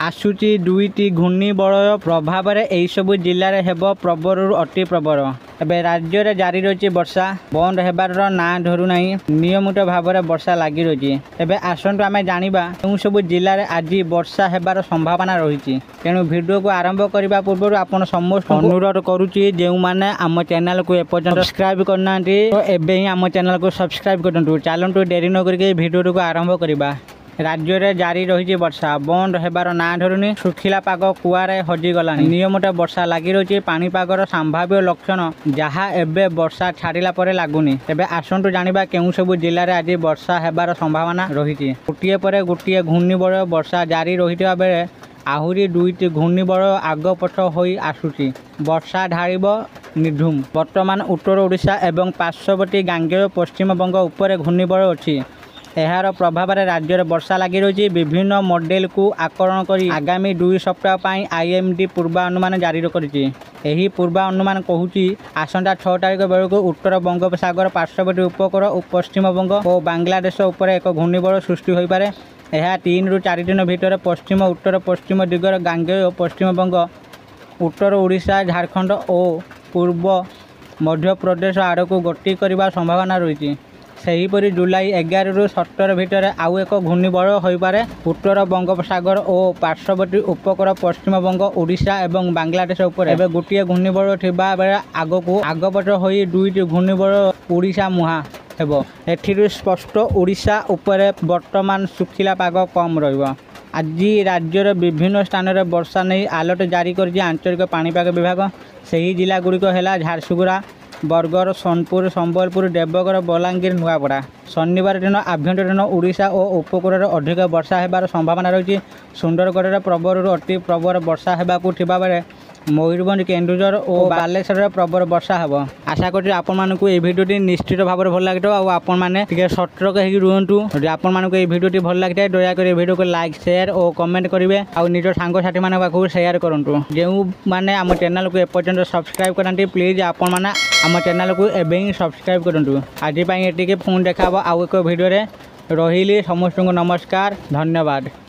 आसुची दुईटी घूर्णिबलय प्रभाव में यही सब जिले में हेब प्रबल अति प्रबल। एवं राज्य में जारी रही वर्षा बंद होबार ना धरुना नियमित भाव में वर्षा लगी रही। एवं आसतु आम जाना क्यों सब जिले में आज वर्षा होबार संभावना रही। तेणु वीडियो को आरंभ करने पूर्व आपन समस्त अनुरोध करुच्ची जो मैंने आम चैनल को एपर्यंत सब्सक्राइब करना तो एवं ही आम चैनल को सब्सक्राइब करूँ। चलतु डेरी न करके वीडियो को आरंभ करवा। राज्य में जारी रही वर्षा बंद होबार ना धरुनी सुखिला पाग कुआरे हजिगला। नियमित वर्षा लगी रही पाणीपागर संभाव्य लक्षण जहाँ एवं वर्षा छाड़ा पर लगुनि। तेज आसतु जाना क्यों सब जिले में आज वर्षा होबार संभावना रही। गोटे पर गोटे घूर्णिबलय वर्षा जारी रही बेले आहरी दुईटी घूर्णिबलय आग पछ हो आसुची। वर्षा ढालिब निर्धूम। वर्तमान उत्तर ओडिशा एवं पार्श्ववर्ती गांगेय पश्चिमबंग उपर घूर्णिबलय अच्छी। यार प्रभाव में राज्य में वर्षा लगी रही। विभिन्न मॉडल को आकलन कर आगामी 2 सप्ताह पर आईएमडी पूर्वानुमान जारी कर पूर्वानुमान कहूँ आसंता 6 तारिख बेलू उत्तर बंगोपसागर पार्श्ववर्ती उपकूल और पश्चिमबंग और बांग्लादेश उपर एक घूर्णिबलय सृष्टि हो पारे। यह 3 ରୁ 4 दिन भितर पश्चिम उत्तर पश्चिम दिगर गांगेय पश्चिमबंग उत्तर ओडिशा झारखंड और पूर्व मध्य प्रदेश आड़ को गति करने संभावना रही। सेहीपरि जुलाई 11 ରୁ 17 भितर आउ एक घूर्णिबलय हो पारे। उत्तर बंगोपसागर और पार्श्ववर्ती उपकूल पश्चिमबंग ओडिशा और बांग्लादेश उपर एवं गोटे घूर्णिबलय थिबा बेले आगकू आगपट हो 2टी घूर्णिबलय ओडिशा मुहां हेबो। एथिरु स्पष्ट ओडिशा उपर वर्तमान सुखिला पाग कम रहिबो। आज राज्यर विभिन्न स्थान में वर्षा नहीं अलर्ट जारी कर आंचलिक पाणीपाग विभाग। सही जिला गुड़िक है झारसुगुड़ा बरगड़ सोनपुर संबलपुर देवगढ़ बलांगीर नुआपड़ा। शनिवार दिन आभ्यंतरीण ओडिशा और उपकूल अधिक वर्षा होबार संभावना रही। सुंदरगढ़ में प्रबल अति प्रबल वर्षा होगाकू बेले मयूरभंज केन्दुझर और बालेश्वर प्रबल वर्षा हे। आशा करी आपको ये भिडियो निश्चित भाव में भल लगे आपण मैंने सतर्क हो रुहतु। आपको ये भिडियो भल लगे दयाकोरी ये भिडियो को लाइक शेयर और कमेंट करेंगे और निज सांगसाथी मान पाखु शेयर करूँ। जो मैंने आम चैनल को एपर्यंत सब्सक्राइब करते प्लीज आपण मैंने आम चैनल को एवं ही सब्सक्राइब करूँ। आज ये पुणी देखा आउ एक भिडियो रही। समस्त को नमस्कार, धन्यवाद।